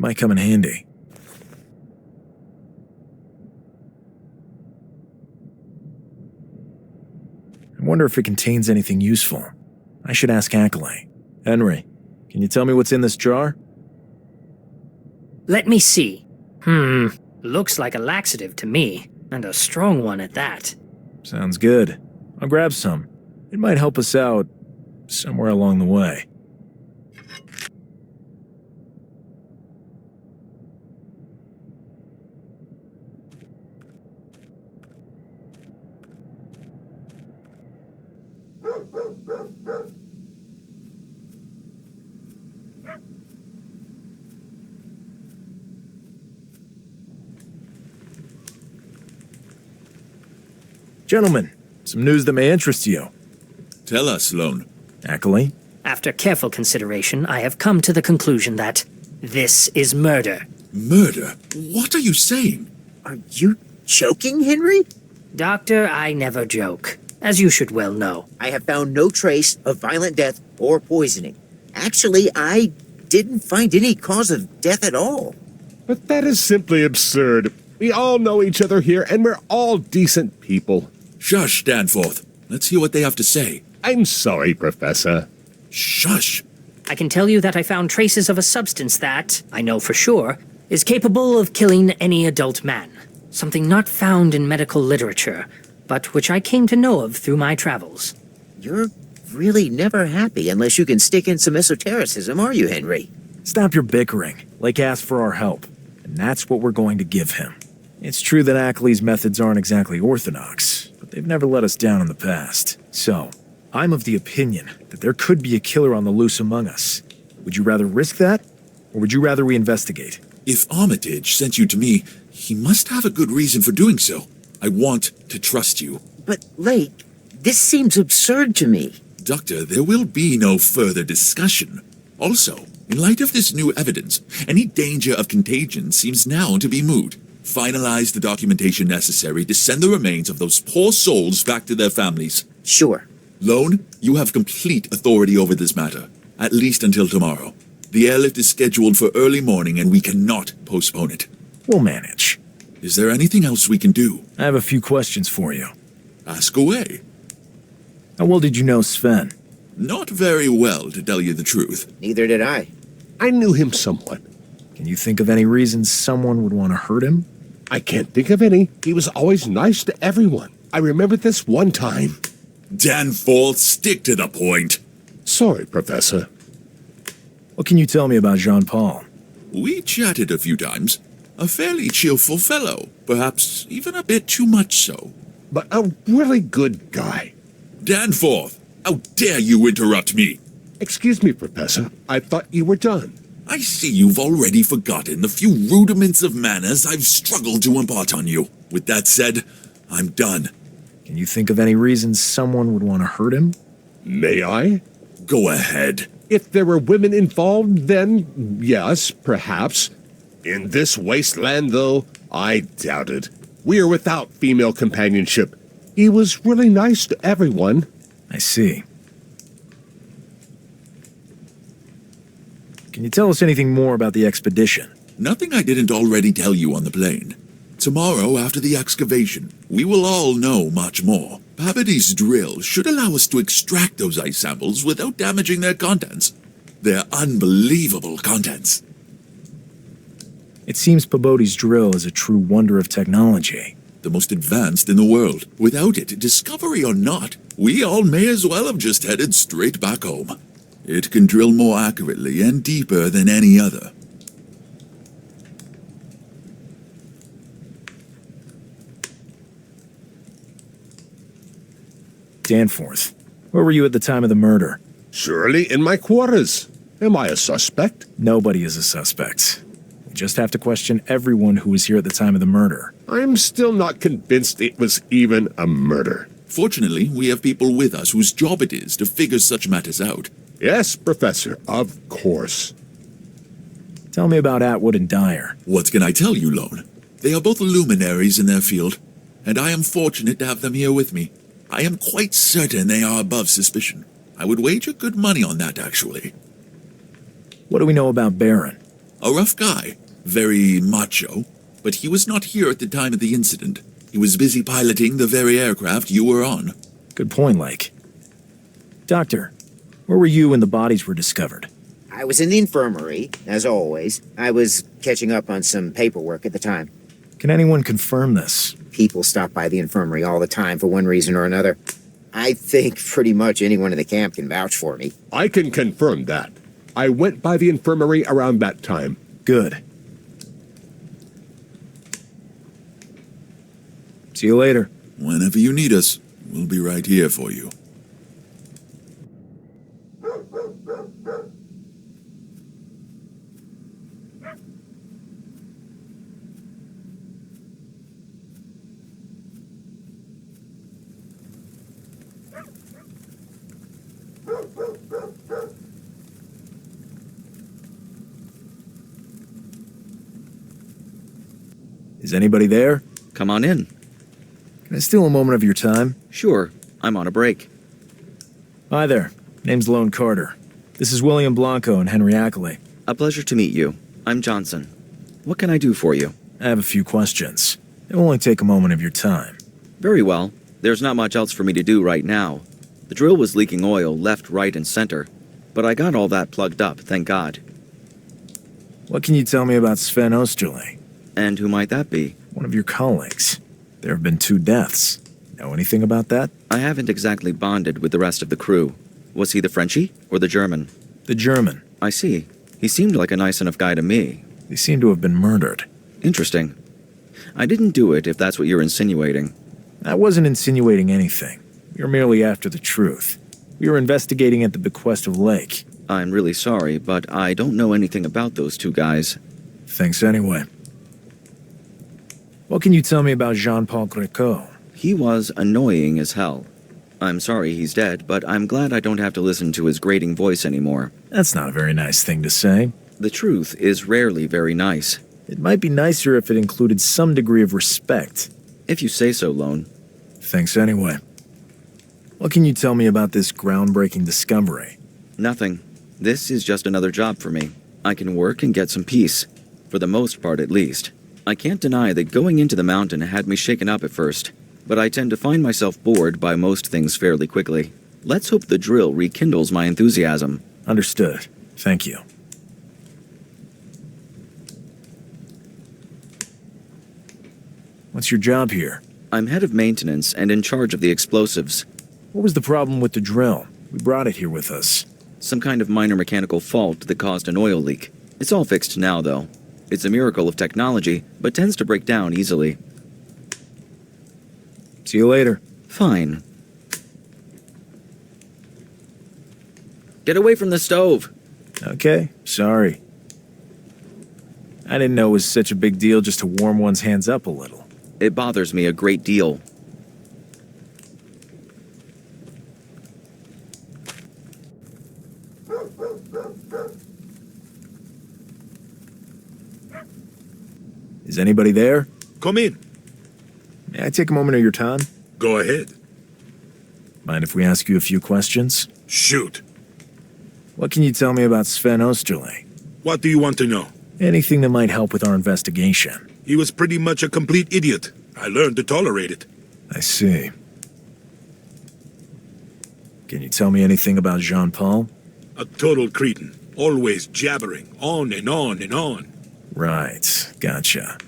Might come in handy. I wonder if it contains anything useful. I should ask Ackley. Henry, can you tell me what's in this jar? Let me see. Looks like a laxative to me, and a strong one at that. Sounds good. I'll grab some. It might help us out somewhere along the way. Gentlemen, some news that may interest you. Tell us, Sloan. Ackley? After careful consideration, I have come to the conclusion that this is murder. Murder? What are you saying? Are you joking, Henry? Doctor, I never joke, as you should well know. I have found no trace of violent death or poisoning. Actually, I didn't find any cause of death at all. But that is simply absurd. We all know each other here, and we're all decent people. Shush, Danforth. Let's hear what they have to say. I'm sorry, Professor. Shush. I can tell you that I found traces of a substance that, I know for sure, is capable of killing any adult man. Something not found in medical literature, but which I came to know of through my travels. You're really never happy unless you can stick in some esotericism, are you, Henry? Stop your bickering. Lake asked for our help, and that's what we're going to give him. It's true that Ackley's methods aren't exactly orthodox, but they've never let us down in the past. So, I'm of the opinion that there could be a killer on the loose among us. Would you rather risk that, or would you rather we investigate? If Armitage sent you to me, he must have a good reason for doing so. I want to trust you. But, Lake, this seems absurd to me. Doctor, there will be no further discussion. Also, in light of this new evidence, any danger of contagion seems now to be moot. Finalize the documentation necessary to send the remains of those poor souls back to their families. Sure. Lone, you have complete authority over this matter, at least until tomorrow. The airlift is scheduled for early morning and we cannot postpone it. We'll manage. Is there anything else we can do? I have a few questions for you. Ask away. How well did you know Sven? Not very well, to tell you the truth. Neither did I. I knew him somewhat. Can you think of any reasons someone would want to hurt him? I can't think of any. He was always nice to everyone. I remember this one time. Danforth, stick to the point. Sorry, Professor. What can you tell me about Jean-Paul? We chatted a few times. A fairly cheerful fellow, perhaps even a bit too much so. But a really good guy. Danforth, how dare you interrupt me? Excuse me, Professor. I thought you were done. I see you've already forgotten the few rudiments of manners I've struggled to impart on you. With that said, I'm done. Can you think of any reasons someone would want to hurt him? May I? Go ahead. If there were women involved, then yes, perhaps. In this wasteland, though, I doubt it. We are without female companionship. He was really nice to everyone. I see. Can you tell us anything more about the expedition? Nothing I didn't already tell you on the plane. Tomorrow, after the excavation, we will all know much more. Pavity's drill should allow us to extract those ice samples without damaging their contents. Their unbelievable contents. It seems Pabody's drill is a true wonder of technology. The most advanced in the world. Without it, discovery or not, we all may as well have just headed straight back home. It can drill more accurately and deeper than any other. Danforth, where were you at the time of the murder? Surely in my quarters. Am I a suspect? Nobody is a suspect. We just have to question everyone who was here at the time of the murder. I'm still not convinced it was even a murder. Fortunately, we have people with us whose job it is to figure such matters out. Yes, Professor, of course. Tell me about Atwood and Dyer. What can I tell you, Lone? They are both luminaries in their field, and I am fortunate to have them here with me. I am quite certain they are above suspicion. I would wager good money on that, actually. What do we know about Baron? A rough guy, very macho, but he was not here at the time of the incident. He was busy piloting the very aircraft you were on. Good point, Lake. Doctor, where were you when the bodies were discovered? I was in the infirmary, as always. I was catching up on some paperwork at the time. Can anyone confirm this? People stop by the infirmary all the time for one reason or another. I think pretty much anyone in the camp can vouch for me. I can confirm that. I went by the infirmary around that time. Good. See you later. Whenever you need us, we'll be right here for you. Is anybody there? Come on in. Can I steal a moment of your time? Sure, I'm on a break. Hi there. Name's Lone Carter. This is William Blanco and Henry Ackley. A pleasure to meet you. I'm Johnson. What can I do for you? I have a few questions. It will only take a moment of your time. Very well. There's not much else for me to do right now. The drill was leaking oil left, right, and center, but I got all that plugged up, thank God. What can you tell me about Sven Osterling? And who might that be? One of your colleagues. There have been 2 deaths. Know anything about that? I haven't exactly bonded with the rest of the crew. Was he the Frenchie or the German? The German. I see. He seemed like a nice enough guy to me. They seem to have been murdered. Interesting. I didn't do it, if that's what you're insinuating. I wasn't insinuating anything. We were merely after the truth. We were investigating at the bequest of Lake. I'm really sorry, but I don't know anything about those 2 guys. Thanks anyway. What can you tell me about Jean-Paul Greco? He was annoying as hell. I'm sorry he's dead, but I'm glad I don't have to listen to his grating voice anymore. That's not a very nice thing to say. The truth is rarely very nice. It might be nicer if it included some degree of respect. If you say so, Lone. Thanks anyway. What can you tell me about this groundbreaking discovery? Nothing. This is just another job for me. I can work and get some peace. For the most part, at least. I can't deny that going into the mountain had me shaken up at first, but I tend to find myself bored by most things fairly quickly. Let's hope the drill rekindles my enthusiasm. Understood. Thank you. What's your job here? I'm head of maintenance and in charge of the explosives. What was the problem with the drill? We brought it here with us. Some kind of minor mechanical fault that caused an oil leak. It's all fixed now, though. It's a miracle of technology, but tends to break down easily. See you later. Fine. Get away from the stove! Okay, sorry. I didn't know it was such a big deal just to warm one's hands up a little. It bothers me a great deal. Is anybody there? Come in. May I take a moment of your time? Go ahead. Mind if we ask you a few questions? Shoot. What can you tell me about Sven Osterling? What do you want to know? Anything that might help with our investigation. He was pretty much a complete idiot. I learned to tolerate it. I see. Can you tell me anything about Jean-Paul? A total cretin. Always jabbering. On and on and on. Right, gotcha.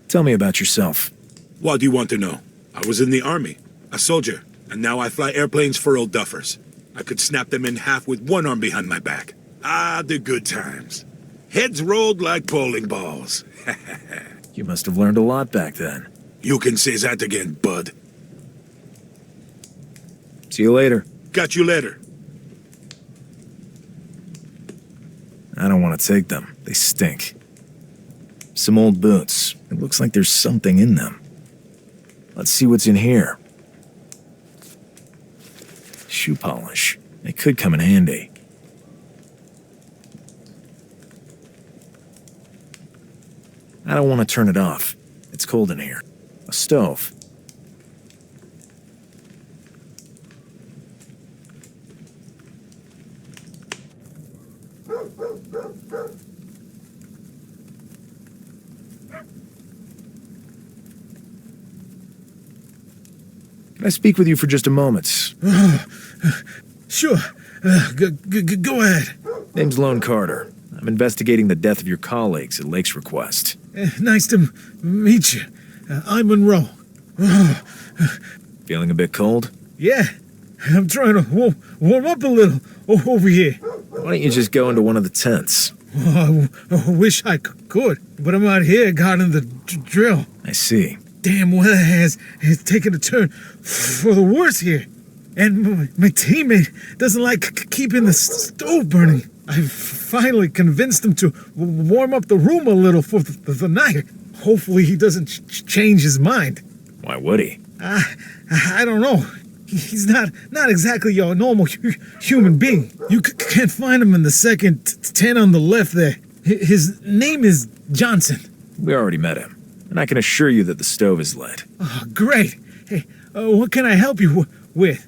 Tell me about yourself. What do you want to know? I was in the army. A soldier. And now I fly airplanes for old duffers. I could snap them in half with one arm behind my back. Ah, the good times. Heads rolled like bowling balls. You must have learned a lot back then. You can say that again, bud. See you later. Got you later. I don't want to take them. They stink. Some old boots. It looks like there's something in them. Let's see what's in here. Shoe polish. It could come in handy. I don't want to turn it off. It's cold in here. A stove. Can I speak with you for just a moment? Sure. Go ahead. Name's Lone Carter. I'm investigating the death of your colleagues at Lake's request. Nice to meet you. I'm Monroe. Feeling a bit cold? Yeah, I'm trying to warm up a little over here. Why don't you just go into one of the tents? I wish I could, but I'm out here guarding the drill. I see. Damn weather has taken a turn for the worse here. And my teammate doesn't like keeping the stove burning. I finally convinced him to warm up the room a little for the night. Hopefully he doesn't change his mind. Why would he? I don't know. He's not exactly your normal human being. You can't find him in the second tent on the left there. His name is Johnson. We already met him, and I can assure you that the stove is lit. Oh, great. Hey, what can I help you with?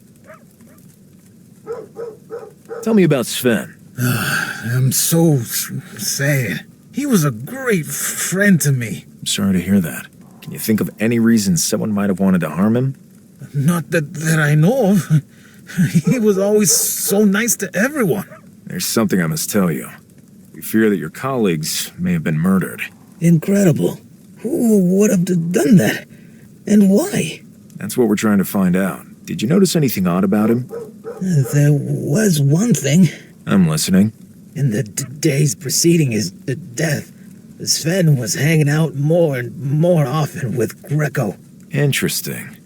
Tell me about Sven. I'm so sad. He was a great friend to me. I'm sorry to hear that. Can you think of any reason someone might have wanted to harm him? Not that I know of. He was always so nice to everyone. There's something I must tell you. We fear that your colleagues may have been murdered. Incredible. Who would have done that? And why? That's what we're trying to find out. Did you notice anything odd about him? There was one thing. I'm listening. In the days preceding his death, Sven was hanging out more and more often with Greco. Interesting.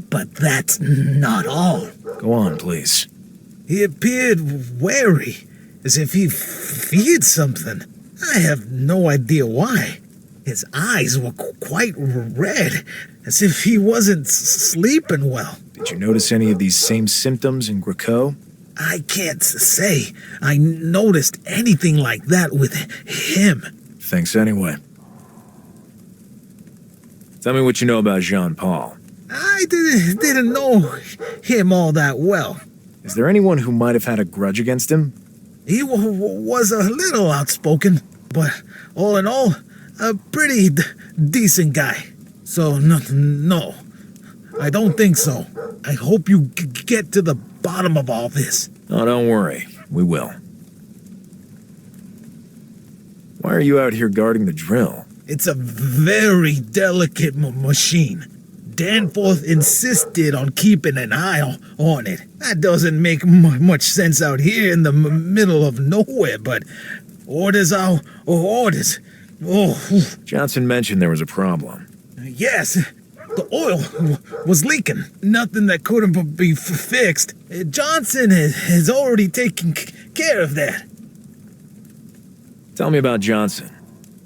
But that's not all. Go on, please. He appeared wary, as if he feared something. I have no idea why. His eyes were quite red, as if he wasn't sleeping well. Did you notice any of these same symptoms in Greco? I can't say I noticed anything like that with him. Thanks anyway. Tell me what you know about Jean-Paul. I didn't know him all that well. Is there anyone who might have had a grudge against him? He was a little outspoken, but all in all, a pretty decent guy. So, no, I don't think so. I hope you get to the bottom of all this. Oh, don't worry. We will. Why are you out here guarding the drill? It's a very delicate machine. Danforth insisted on keeping an eye on it. That doesn't make much sense out here in the middle of nowhere, but orders are orders. Oh, Johnson mentioned there was a problem. yes, the oil was leaking. Nothing that couldn't be fixed. Johnson has already taken care of that. Tell me about Johnson.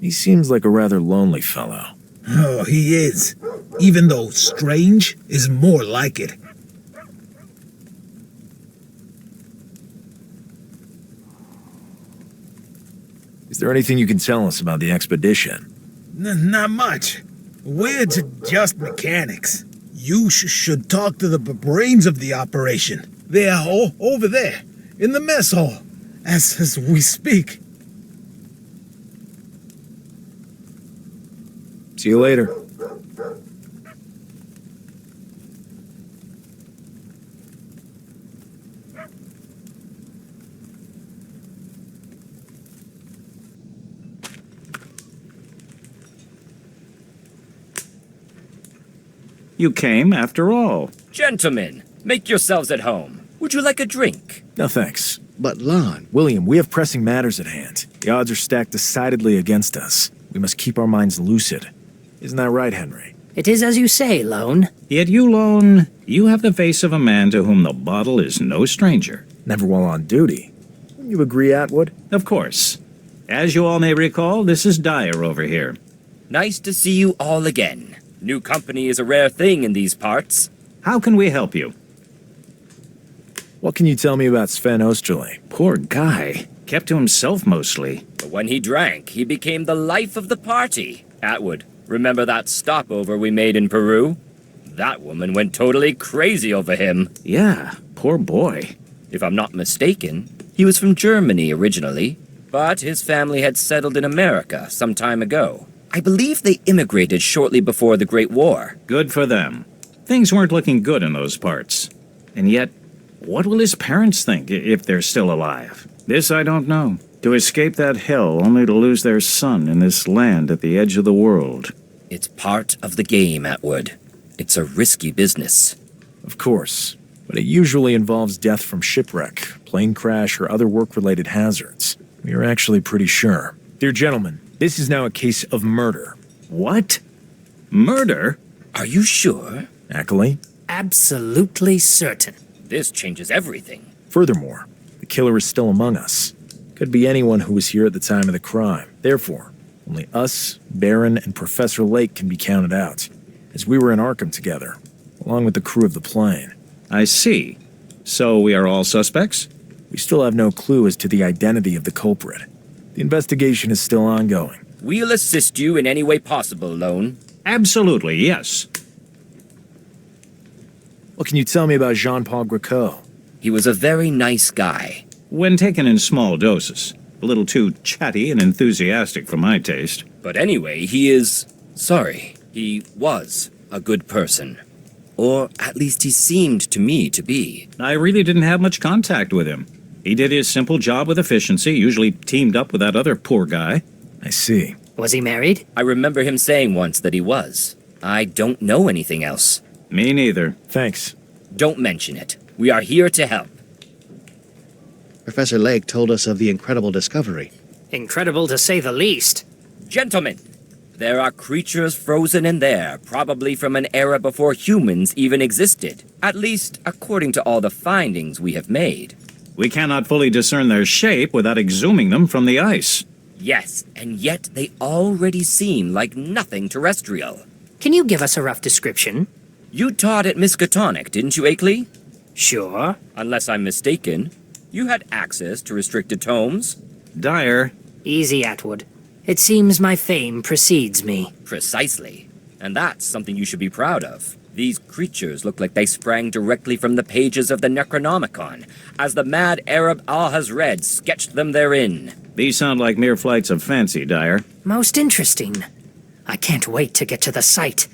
He seems like a rather lonely fellow. Oh, he is. Even though strange is more like it. Is there anything you can tell us about the expedition? Not much. We're just mechanics. You should talk to the brains of the operation. They are over there, in the mess hall, as we speak. See you later. You came after all. Gentlemen, make yourselves at home. Would you like a drink? No thanks. But Lon, William, we have pressing matters at hand. The odds are stacked decidedly against us. We must keep our minds lucid. Isn't that right, Henry? It is as you say, Lone. Yet you, Lone, you have the face of a man to whom the bottle is no stranger. Never while on duty. Wouldn't you agree, Atwood? Of course. As you all may recall, this is Dyer over here. Nice to see you all again. New company is a rare thing in these parts. How can we help you? What can you tell me about Sven Osterley? Poor guy. Kept to himself mostly. But when he drank, he became the life of the party. Atwood, remember that stopover we made in Peru? That woman went totally crazy over him. Yeah, poor boy. If I'm not mistaken, he was from Germany originally. but his family had settled in America some time ago. I believe they immigrated shortly before the Great War. Good for them. Things weren't looking good in those parts. And yet, what will his parents think if they're still alive? This I don't know. To escape that hell only to lose their son in this land at the edge of the world. It's part of the game, Atwood. It's a risky business. Of course, but it usually involves death from shipwreck, plane crash, or other work-related hazards. We are actually pretty sure. Dear gentlemen, this is now a case of murder. What? Murder? Are you sure? Ackley? Absolutely certain. This changes everything. Furthermore, the killer is still among us. Could be anyone who was here at the time of the crime. Therefore, only us, Baron, and Professor Lake can be counted out, as we were in Arkham together, along with the crew of the plane. I see. So we are all suspects? We still have no clue as to the identity of the culprit. The investigation is still ongoing. We'll assist you in any way possible, Lone. Absolutely, yes. What can you tell me about Jean-Paul Greco? He was a very nice guy. When taken in small doses. A little too chatty and enthusiastic for my taste. But anyway, he was a good person. Or at least he seemed to me to be. I really didn't have much contact with him. He did his simple job with efficiency, usually teamed up with that other poor guy. I see. Was he married? I remember him saying once that he was. I don't know anything else. Me neither. Thanks. Don't mention it. We are here to help. Professor Lake told us of the incredible discovery. Incredible to say the least. Gentlemen, there are creatures frozen in there, probably from an era before humans even existed. At least, according to all the findings we have made. We cannot fully discern their shape without exhuming them from the ice. Yes, and yet they already seem like nothing terrestrial. Can you give us a rough description? You taught at Miskatonic, didn't you, Akeley? Sure. Unless I'm mistaken. You had access to restricted tomes. Dyer. Easy, Atwood. It seems my fame precedes me. Precisely. And that's something you should be proud of. These creatures look like they sprang directly from the pages of the Necronomicon, as the mad Arab Al-Hazred sketched them therein. These sound like mere flights of fancy, Dyer. Most interesting. I can't wait to get to the site.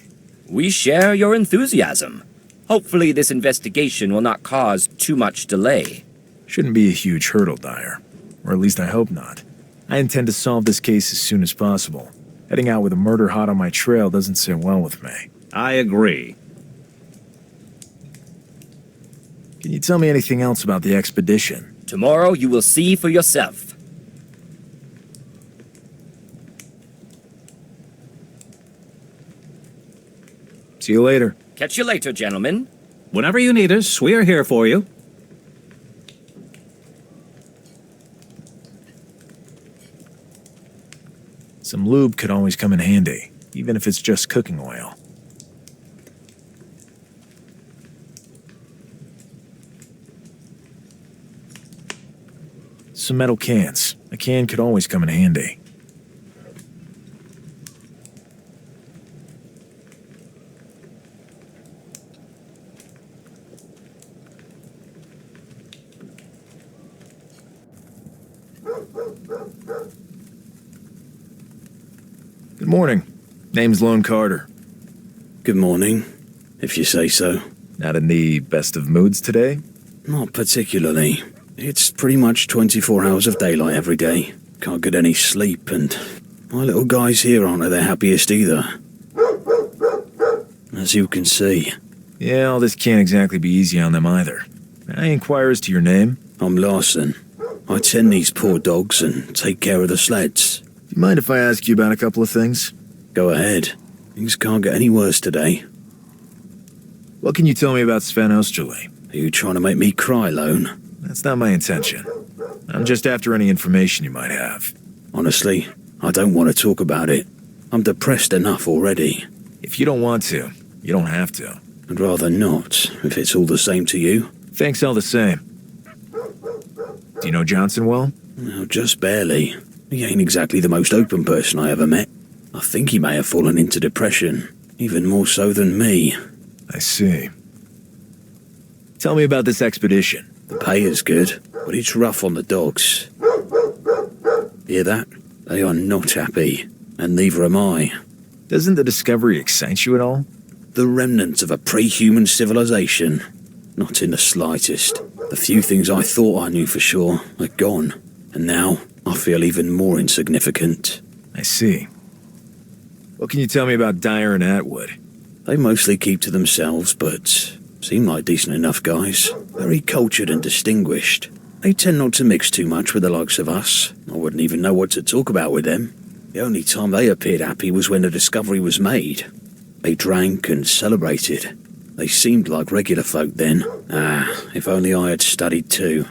We share your enthusiasm. Hopefully this investigation will not cause too much delay. Shouldn't be a huge hurdle, Dyer. Or at least I hope not. I intend to solve this case as soon as possible. Heading out with a murder hot on my trail doesn't sit well with me. I agree. Can you tell me anything else about the expedition? Tomorrow you will see for yourself. See you later. Catch you later, gentlemen. Whenever you need us, we are here for you. Some lube could always come in handy, even if it's just cooking oil. Some metal cans. A can could always come in handy. Good morning. Name's Lone Carter. Good morning, if you say so. Not in the best of moods today? Not particularly. It's pretty much 24 hours of daylight every day. Can't get any sleep, and my little guys here aren't at their happiest either. As you can see. Yeah, all this can't exactly be easy on them either. May I inquire as to your name? I'm Larson. I tend these poor dogs and take care of the sleds. Do you mind if I ask you about a couple of things? Go ahead. Things can't get any worse today. What can you tell me about Sven Osterley? Are you trying to make me cry, Lone? That's not my intention. I'm just after any information you might have. Honestly, I don't want to talk about it. I'm depressed enough already. If you don't want to, you don't have to. I'd rather not, if it's all the same to you. Thanks all the same. Do you know Johnson well? No, just barely. He ain't exactly the most open person I ever met. I think he may have fallen into depression, even more so than me. I see. Tell me about this expedition. The pay is good, but it's rough on the dogs. Hear that? They are not happy, and neither am I. Doesn't the discovery excite you at all? The remnants of a pre-human civilization. Not in the slightest. The few things I thought I knew for sure are gone, and now I feel even more insignificant. I see. What can you tell me about Dyer and Atwood? They mostly keep to themselves, but seem like decent enough guys. Very cultured and distinguished. They tend not to mix too much with the likes of us. I wouldn't even know what to talk about with them. The only time they appeared happy was when the discovery was made. They drank and celebrated. They seemed like regular folk then. If only I had studied too.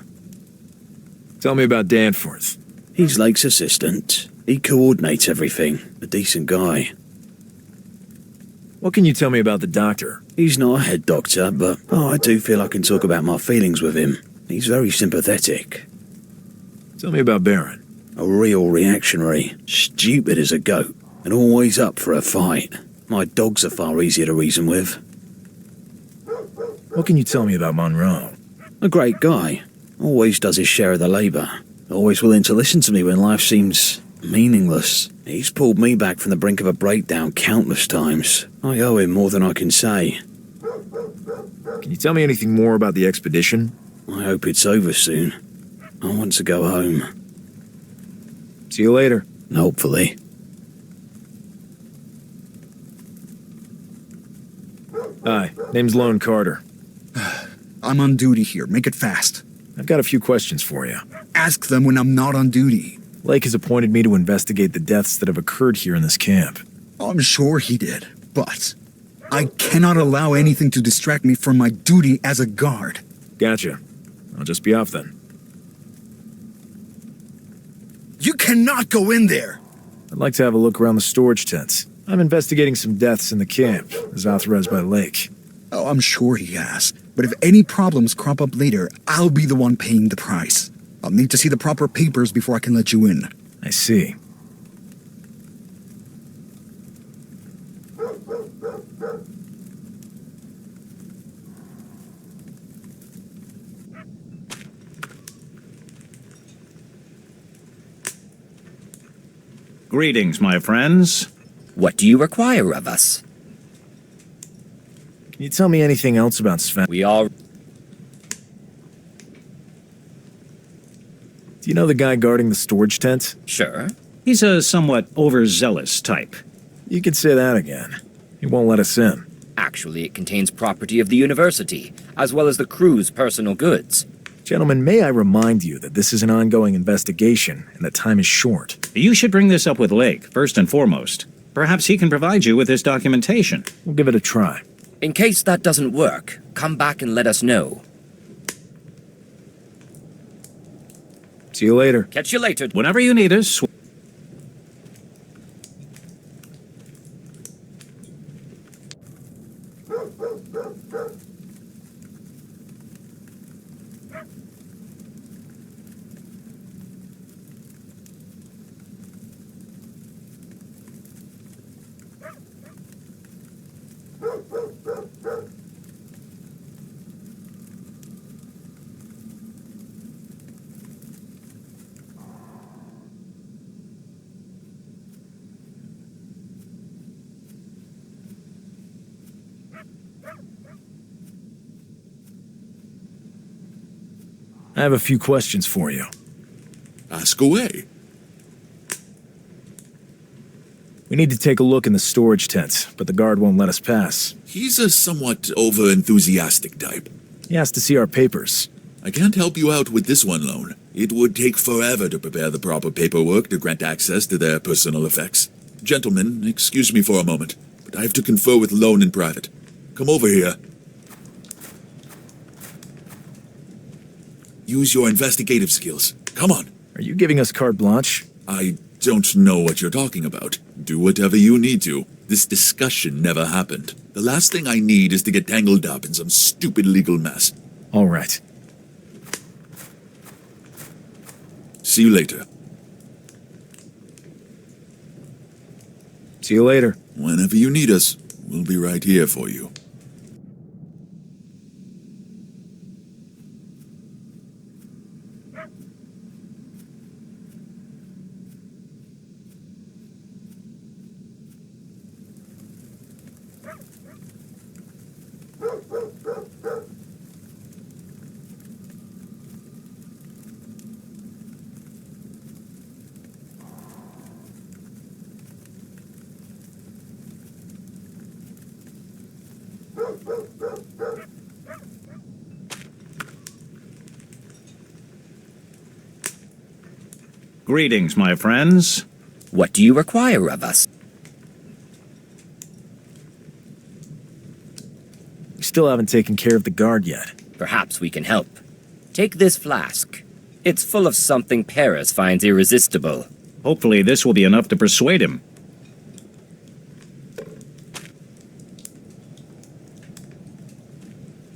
Tell me about Danforth. He's Lake's assistant. He coordinates everything. A decent guy. What can you tell me about the doctor? He's not a head doctor, but I do feel I can talk about my feelings with him. He's very sympathetic. Tell me about Baron. A real reactionary. Stupid as a goat. And always up for a fight. My dogs are far easier to reason with. What can you tell me about Monroe? A great guy. Always does his share of the labour. Always willing to listen to me when life seems meaningless. He's pulled me back from the brink of a breakdown countless times. I owe him more than I can say. Can you tell me anything more about the expedition? I hope it's over soon. I want to go home. See you later. Hopefully. Hi, name's Lone Carter. I'm on duty here. Make it fast. I've got a few questions for you. Ask them when I'm not on duty. Lake has appointed me to investigate the deaths that have occurred here in this camp. I'm sure he did, but I cannot allow anything to distract me from my duty as a guard. Gotcha. I'll just be off then. You cannot go in there! I'd like to have a look around the storage tents. I'm investigating some deaths in the camp, as authorized by Lake. Oh, I'm sure he has. But if any problems crop up later, I'll be the one paying the price. I'll need to see the proper papers before I can let you in. I see. Greetings, my friends. What do you require of us? Can you tell me anything else about Sven? We all... Do you know the guy guarding the storage tent? Sure. He's a somewhat overzealous type. You could say that again. He won't let us in. Actually, it contains property of the university, as well as the crew's personal goods. Gentlemen, may I remind you that this is an ongoing investigation and that time is short. You should bring this up with Lake, first and foremost. Perhaps he can provide you with this documentation. We'll give it a try. In case that doesn't work, come back and let us know. See you later. Catch you later. Whenever you need us... I have a few questions for you. Ask away. We need to take a look in the storage tent, but the guard won't let us pass. He's a somewhat over-enthusiastic type. He has to see our papers. I can't help you out with this one, Lone. It would take forever to prepare the proper paperwork to grant access to their personal effects. Gentlemen, excuse me for a moment, but I have to confer with Lone in private. Come over here. Use your investigative skills. Come on. Are you giving us carte blanche? I don't know what you're talking about. Do whatever you need to. This discussion never happened. The last thing I need is to get tangled up in some stupid legal mess. All right. See you later. See you later. Whenever you need us, we'll be right here for you. Greetings, my friends. What do you require of us? We still haven't taken care of the guard yet. Perhaps we can help. Take this flask. It's full of something Paris finds irresistible. Hopefully this will be enough to persuade him.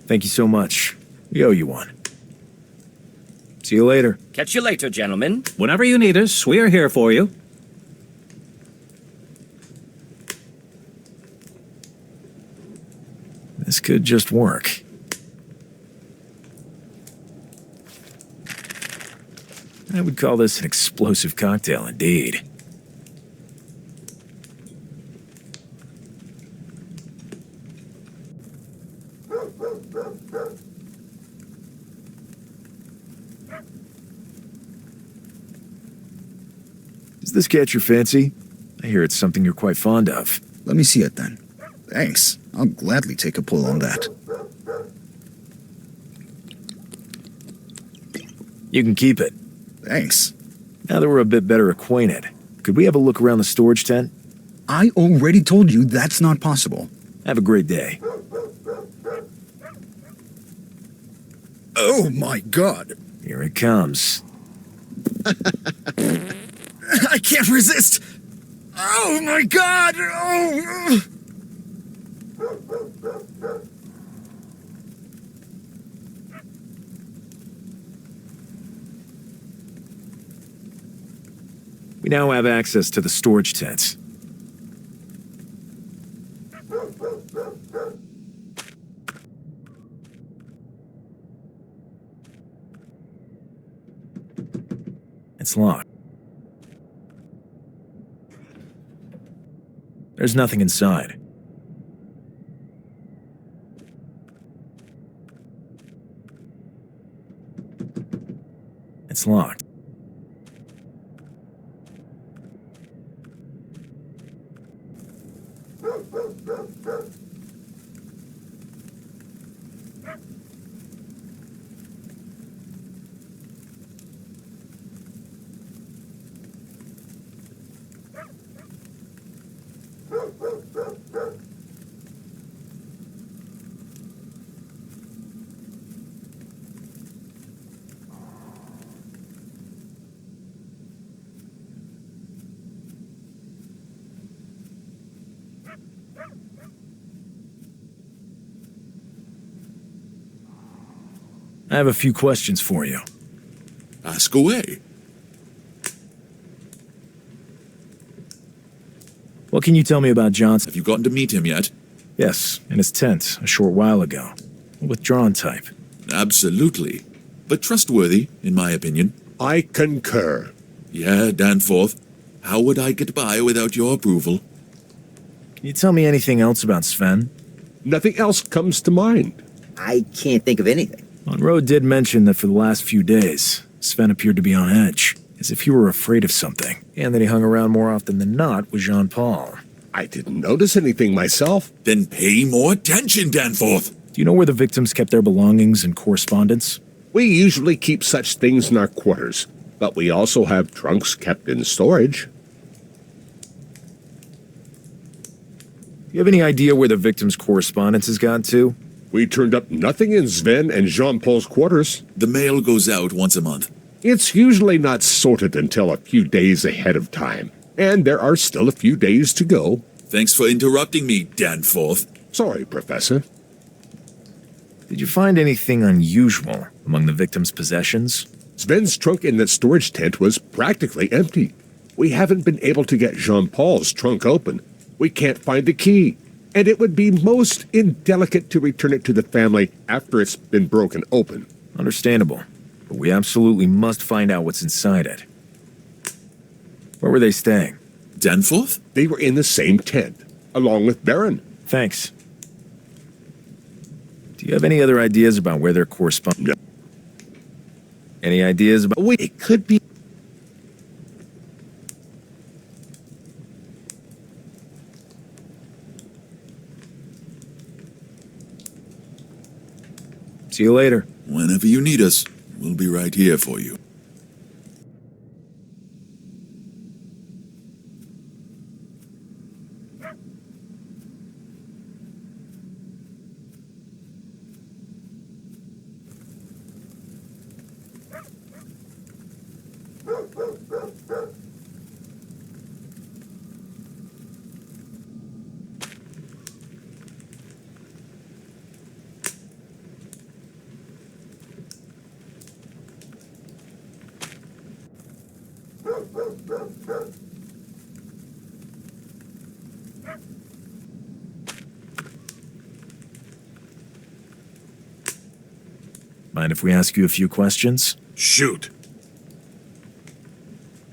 Thank you so much. We owe you one. See you later. Catch you later, gentlemen. Whenever you need us, we are here for you. This could just work. I would call this an explosive cocktail indeed. Does this catch your fancy? I hear it's something you're quite fond of. Let me see it then. Thanks. I'll gladly take a pull on that. You can keep it. Thanks. Now that we're a bit better acquainted, could we have a look around the storage tent? I already told you that's not possible. Have a great day. Oh my god. Here it comes. I can't resist! Oh my god! Oh. We now have access to the storage tents. It's locked. There's nothing inside. It's locked. I have a few questions for you. Ask away. What can you tell me about Johnson? Have you gotten to meet him yet? Yes, in his tent a short while ago. A withdrawn type. Absolutely. But trustworthy, in my opinion. I concur. Yeah, Danforth. How would I get by without your approval? Can you tell me anything else about Sven? Nothing else comes to mind. I can't think of anything. Monroe did mention that for the last few days, Sven appeared to be on edge, as if he were afraid of something, and that he hung around more often than not with Jean-Paul. I didn't notice anything myself. Then pay more attention, Danforth. Do you know where the victims kept their belongings and correspondence? We usually keep such things in our quarters, but we also have trunks kept in storage. Do you have any idea where the victims' correspondence has gone to? We turned up nothing in Sven and Jean-Paul's quarters. The mail goes out once a month. It's usually not sorted until a few days ahead of time, and there are still a few days to go. Thanks for interrupting me, Danforth. Sorry, Professor. Did you find anything unusual among the victims' possessions? Sven's trunk in the storage tent was practically empty. We haven't been able to get Jean-Paul's trunk open. We can't find the key, and it would be most indelicate to return it to the family after it's been broken open. Understandable, but we absolutely must find out what's inside it. Where were they staying? Danforth? They were in the same tent, along with Baron. Thanks. Do you have any other ideas about where their correspondence? No. Any ideas about... Wait, it could be... See you later. Whenever you need us, we'll be right here for you. Mind if we ask you a few questions? Shoot.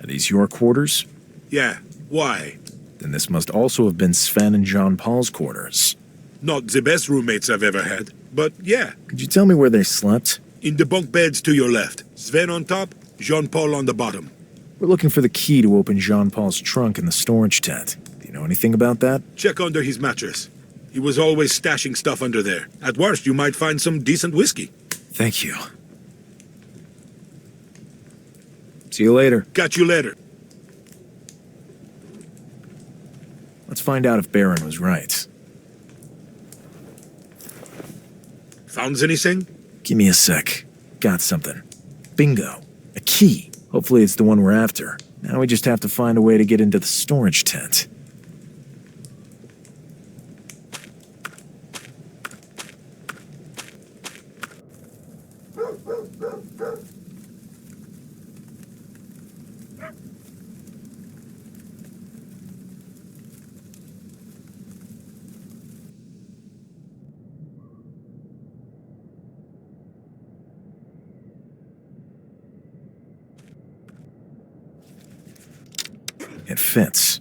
Are these your quarters? Yeah, why? Then this must also have been Sven and Jean Paul's quarters. Not the best roommates I've ever had, but yeah. Could you tell me where they slept? In the bunk beds to your left. Sven on top, Jean-Paul on the bottom. We're looking for the key to open Jean Paul's trunk in the storage tent. Do you know anything about that? Check under his mattress. He was always stashing stuff under there. At worst, you might find some decent whiskey. Thank you. See you later. Catch you later. Let's find out if Baron was right. Found anything? Give me a sec. Got something. Bingo. A key. Hopefully it's the one we're after. Now we just have to find a way to get into the storage tent. It fits.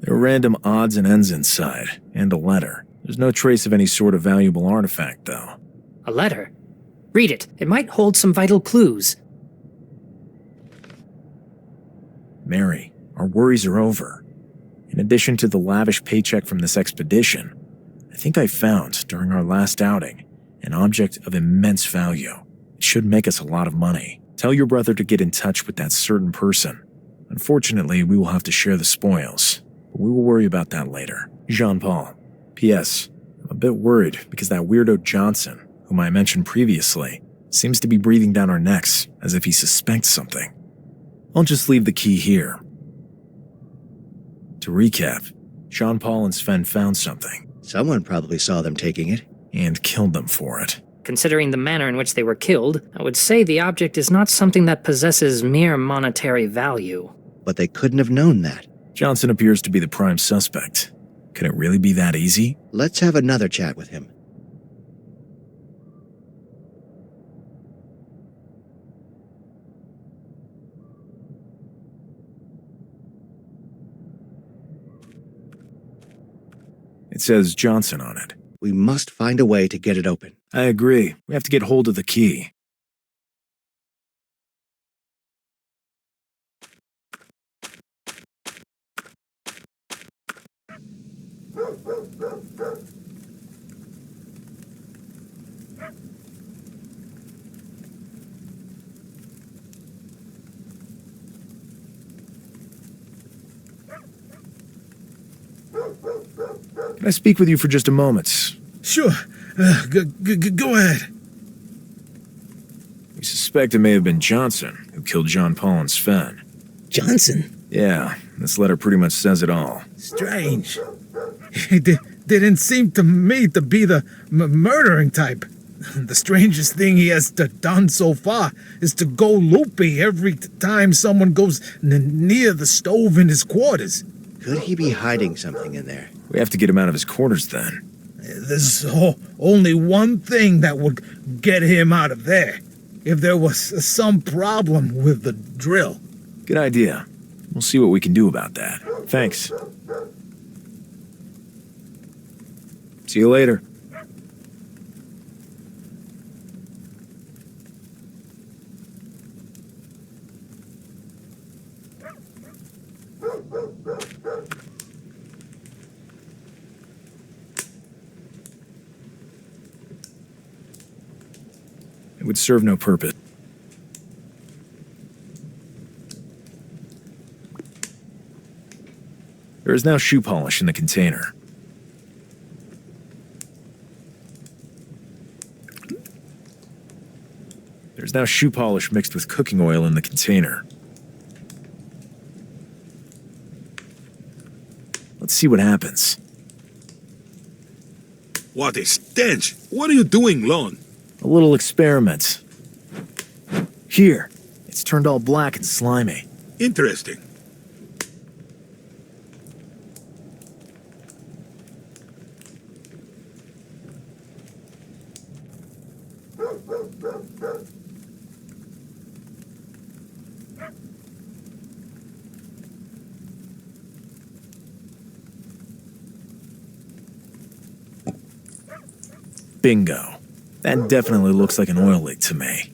There are random odds and ends inside, and a letter. There's no trace of any sort of valuable artifact, though. A letter? Read it. It might hold some vital clues. Mary, our worries are over. In addition to the lavish paycheck from this expedition, I think I found, during our last outing, an object of immense value. It should make us a lot of money. Tell your brother to get in touch with that certain person. Unfortunately, we will have to share the spoils, but we will worry about that later. Jean-Paul. P.S. I'm a bit worried because that weirdo Johnson, whom I mentioned previously, seems to be breathing down our necks as if he suspects something. I'll just leave the key here. To recap, Jean-Paul and Sven found something. Someone probably saw them taking it. And killed them for it. Considering the manner in which they were killed, I would say the object is not something that possesses mere monetary value. But they couldn't have known that. Johnson appears to be the prime suspect. Can it really be that easy? Let's have another chat with him. It says Johnson on it. We must find a way to get it open. I agree. We have to get hold of the key. Can I speak with you for just a moment? Sure. Go ahead. We suspect it may have been Johnson who killed Jean-Paul and Sven. Johnson? Yeah, this letter pretty much says it all. Strange. They didn't seem to me to be the murdering type. The strangest thing he has done so far is to go loopy every time someone goes near the stove in his quarters. Could he be hiding something in there? We have to get him out of his quarters then. There's only one thing that would get him out of there. If there was some problem with the drill. Good idea. We'll see what we can do about that. Thanks. See you later. It would serve no purpose. There is now shoe polish in the container. There's now shoe polish mixed with cooking oil in the container. Let's see what happens. What a stench! What are you doing, Lon? A little experiment. Here, it's turned all black and slimy. Interesting. Bingo. That definitely looks like an oil leak to me.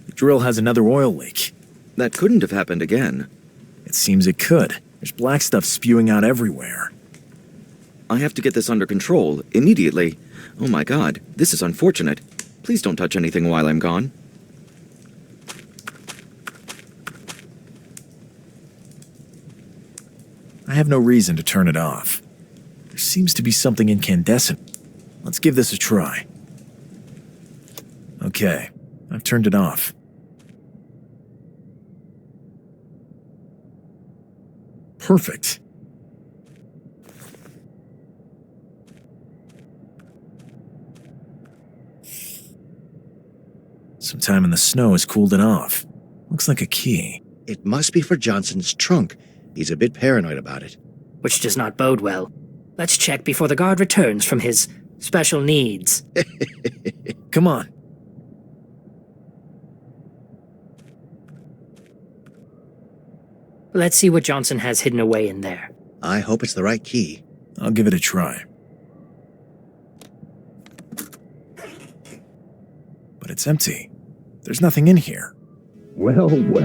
The drill has another oil leak. That couldn't have happened again. It seems it could. There's black stuff spewing out everywhere. I have to get this under control, immediately. Oh my god, this is unfortunate. Please don't touch anything while I'm gone. I have no reason to turn it off. There seems to be something incandescent. Let's give this a try. Okay, I've turned it off. Perfect. Some time in the snow has cooled it off. Looks like a key. It must be for Johnson's trunk. He's a bit paranoid about it. Which does not bode well. Let's check before the guard returns from his special needs. Come on. Let's see what Johnson has hidden away in there. I hope it's the right key. I'll give it a try. But it's empty. There's nothing in here. Well. What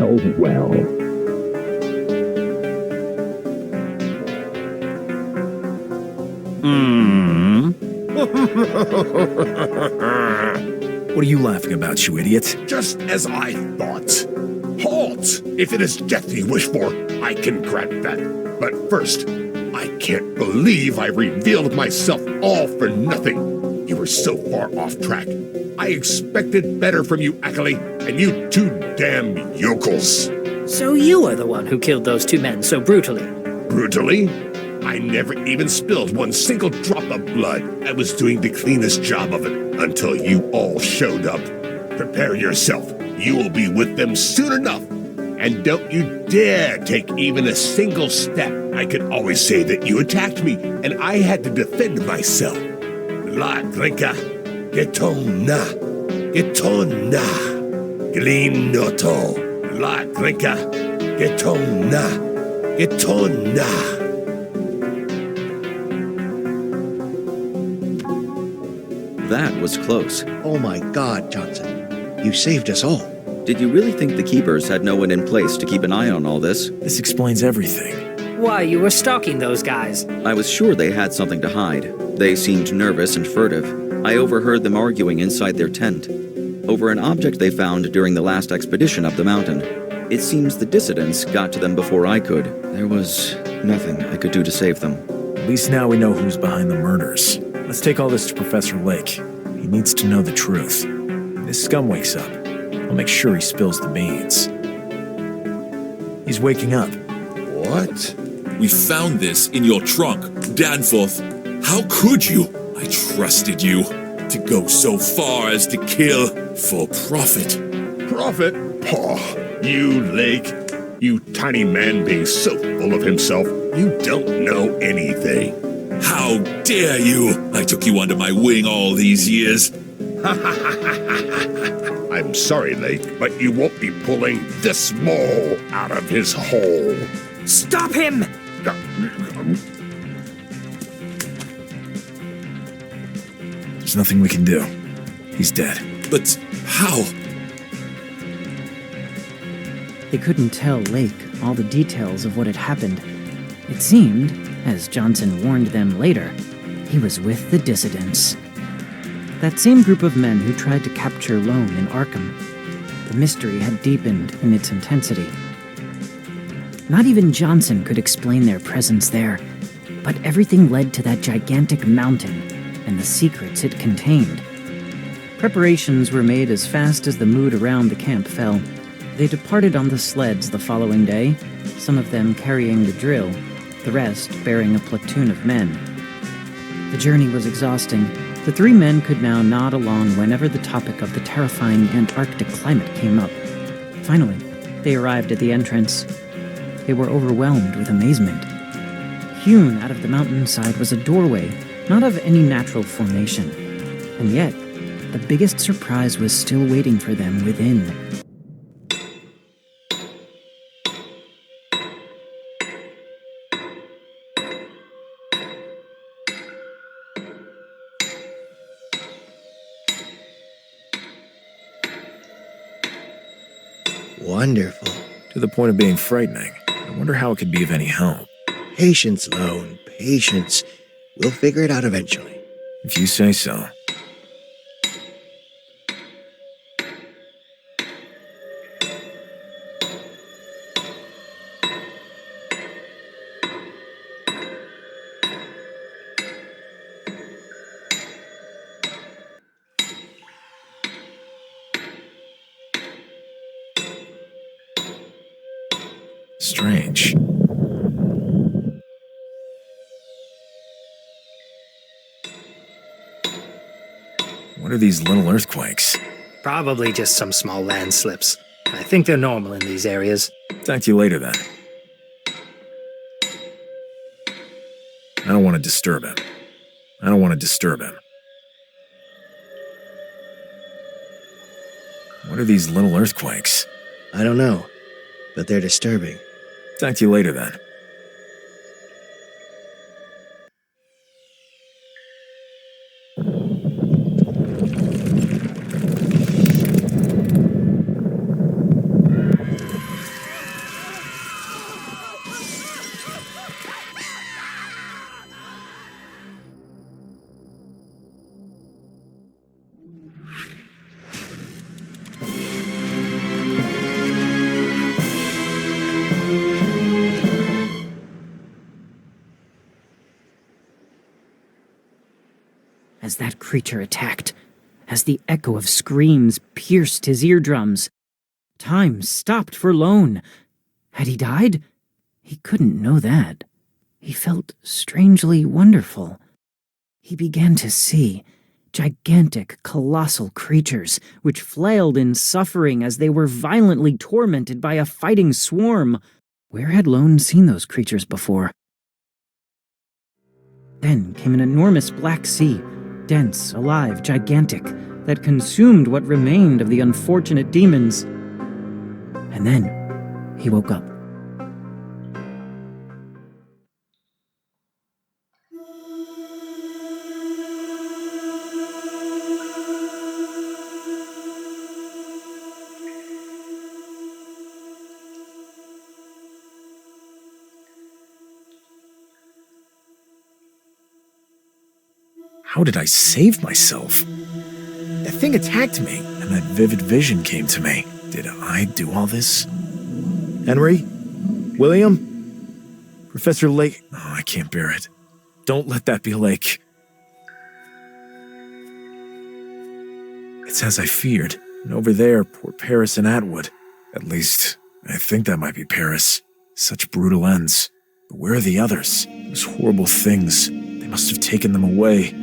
are you laughing about, you idiot? Just as I thought. Halt! If it is death you wish for, I can grant that. But first, I can't believe I revealed myself all for nothing. You were so far off track. I expected better from you, Ackley, and you two damn yokels. So you are the one who killed those two men so brutally. Brutally? I never even spilled one single drop of blood. I was doing the cleanest job of it until you all showed up. Prepare yourself. You will be with them soon enough. And don't you dare take even a single step. I could always say that you attacked me, and I had to defend myself. La Grinka, Getona, Glinoto, La Grinka, Getona. That was close. Oh my God, Johnson. You saved us all. Did you really think the Keepers had no one in place to keep an eye on all this? This explains everything. Why, you were stalking those guys. I was sure they had something to hide. They seemed nervous and furtive. I overheard them arguing inside their tent over an object they found during the last expedition up the mountain. It seems the dissidents got to them before I could. There was nothing I could do to save them. At least now we know who's behind the murders. Let's take all this to Professor Lake. He needs to know the truth. If this scum wakes up, I'll make sure he spills the beans. He's waking up. What? We found this in your trunk, Danforth. How could you? I trusted you to go so far as to kill for profit. Profit? Paw, you Lake. You tiny man being so full of himself. You don't know anything. How dare you! I took you under my wing all these years. I'm sorry, Lake, but you won't be pulling this mole out of his hole. Stop him! There's nothing we can do. He's dead. But how? They couldn't tell Lake all the details of what had happened. It seemed, as Johnson warned them later, he was with the dissidents. That same group of men who tried to capture Lone in Arkham. The mystery had deepened in its intensity. Not even Johnson could explain their presence there, but everything led to that gigantic mountain and the secrets it contained. Preparations were made as fast as the mood around the camp fell. They departed on the sleds the following day, some of them carrying the drill, the rest bearing a platoon of men. The journey was exhausting. The three men could now nod along whenever the topic of the terrifying Antarctic climate came up. Finally, they arrived at the entrance. They were overwhelmed with amazement. Hewn out of the mountainside was a doorway, not of any natural formation. And yet, the biggest surprise was still waiting for them within. Wonderful. To the point of being frightening. I wonder how it could be of any help. Patience, Lone. Patience. We'll figure it out eventually. If you say so. Strange. What are these little earthquakes? Probably just some small landslips. I think they're normal in these areas. Talk to you later then. I don't want to disturb him. What are these little earthquakes? I don't know, but they're disturbing. Talk to you later then. As that creature attacked, as the echo of screams pierced his eardrums, time stopped for Lone. Had he died? He couldn't know that. He felt strangely wonderful. He began to see gigantic, colossal creatures which flailed in suffering as they were violently tormented by a fighting swarm. Where had Lone seen those creatures before? Then came an enormous black sea, dense, alive, gigantic, that consumed what remained of the unfortunate demons. And then he woke up. How did I save myself? That thing attacked me, and that vivid vision came to me. Did I do all this? Henry? William? Professor Lake? Oh, I can't bear it. Don't let that be Lake. It's as I feared. And over there, poor Paris and Atwood. At least, I think that might be Paris. Such brutal ends. But where are the others? Those horrible things. They must have taken them away.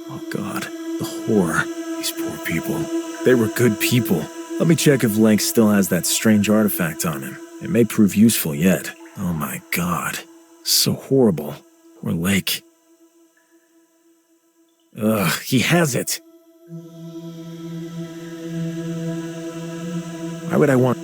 Oh God, the horror. These poor people. They were good people. Let me check if Lank still has that strange artifact on him. It may prove useful yet. Oh my God. So horrible. Poor Lake. Ugh, he has it. Why would I want...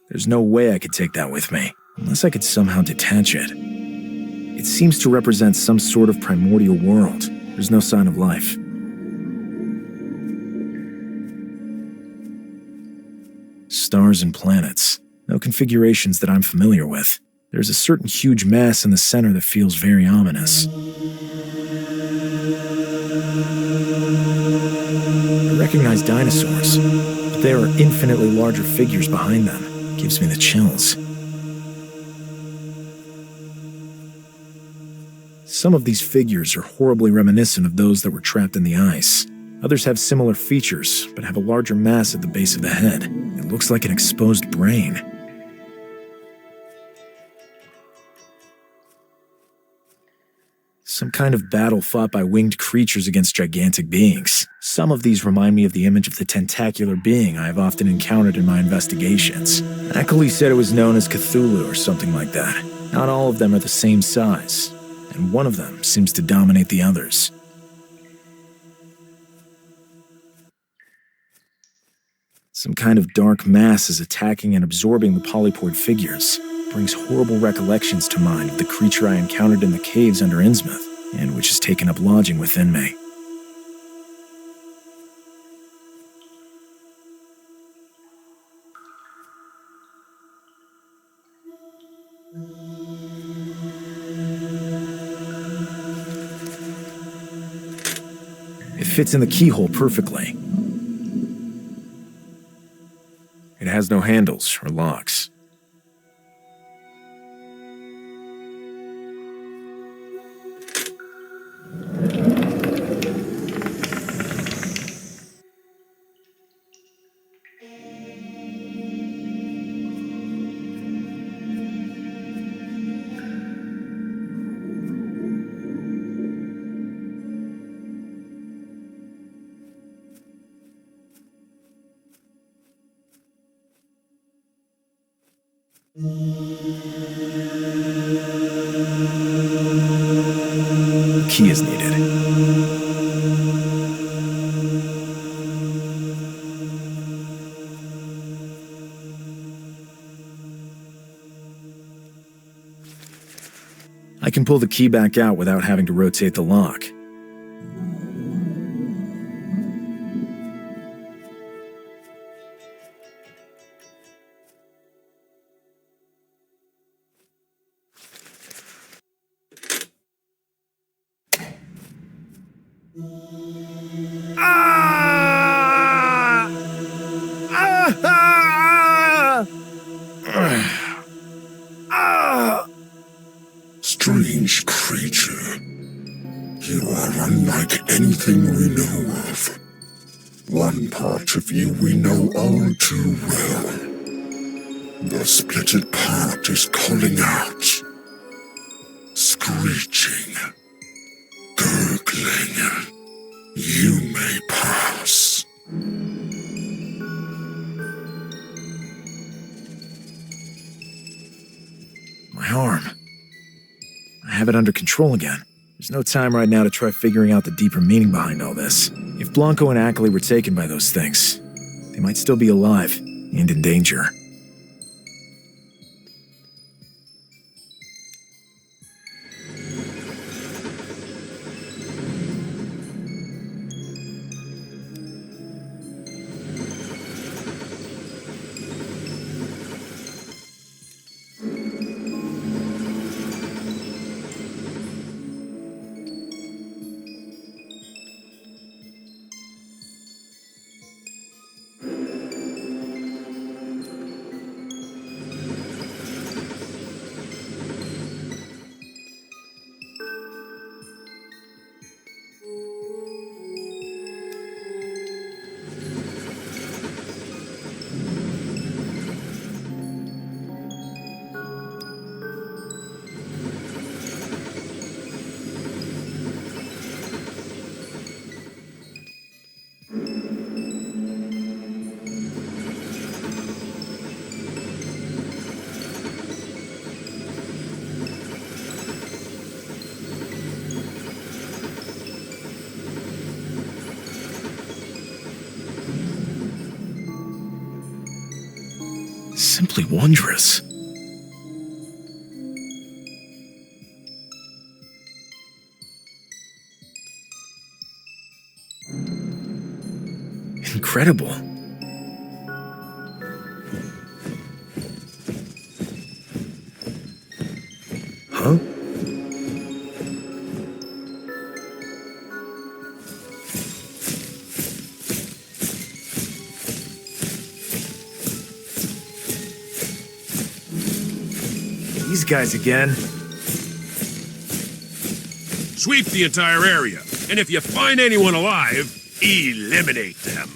There's no way I could take that with me, unless I could somehow detach it. It seems to represent some sort of primordial world. There's no sign of life. Stars and planets. No configurations that I'm familiar with. There's a certain huge mass in the center that feels very ominous. I recognize dinosaurs, but there are infinitely larger figures behind them. It gives me the chills. Some of these figures are horribly reminiscent of those that were trapped in the ice. Others have similar features, but have a larger mass at the base of the head. It looks like an exposed brain. Some kind of battle fought by winged creatures against gigantic beings. Some of these remind me of the image of the tentacular being I have often encountered in my investigations. Ackley said it was known as Cthulhu or something like that. Not all of them are the same size, and one of them seems to dominate the others. Some kind of dark mass is attacking and absorbing the polypore figures. It brings horrible recollections to mind of the creature I encountered in the caves under Innsmouth, and which has taken up lodging within me. It fits in the keyhole perfectly. It has no handles or locks. The key is needed. I can pull the key back out without having to rotate the lock. Strange creature, you are unlike anything we know of. One part of you we know all too well. The splitted part is calling out, screeching, gurgling. You may pass. My arm. I have it under control again. There's no time right now to try figuring out the deeper meaning behind all this. If Blanco and Ackley were taken by those things, they might still be alive and in danger. Simply wondrous. Incredible. Huh? These guys again. Sweep the entire area, and if you find anyone alive, Eliminate them.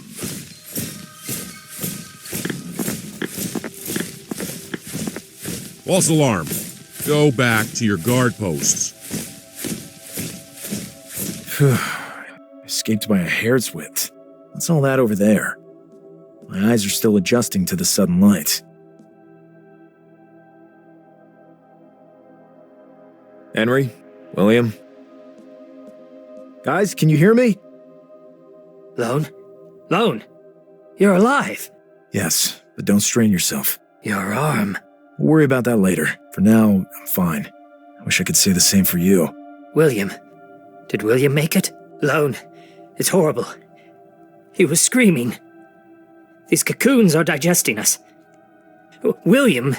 False alarm. Go back to your guard posts. Escaped by a hair's width. What's all that over there? My eyes are still adjusting to the sudden light. Henry? William? Guys, can you hear me? Lone? Lone! You're alive! Yes, but don't strain yourself. Your arm. We'll worry about that later. For now, I'm fine. I wish I could say the same for you. William. Did William make it? Lone. It's horrible. He was screaming. These cocoons are digesting us. William,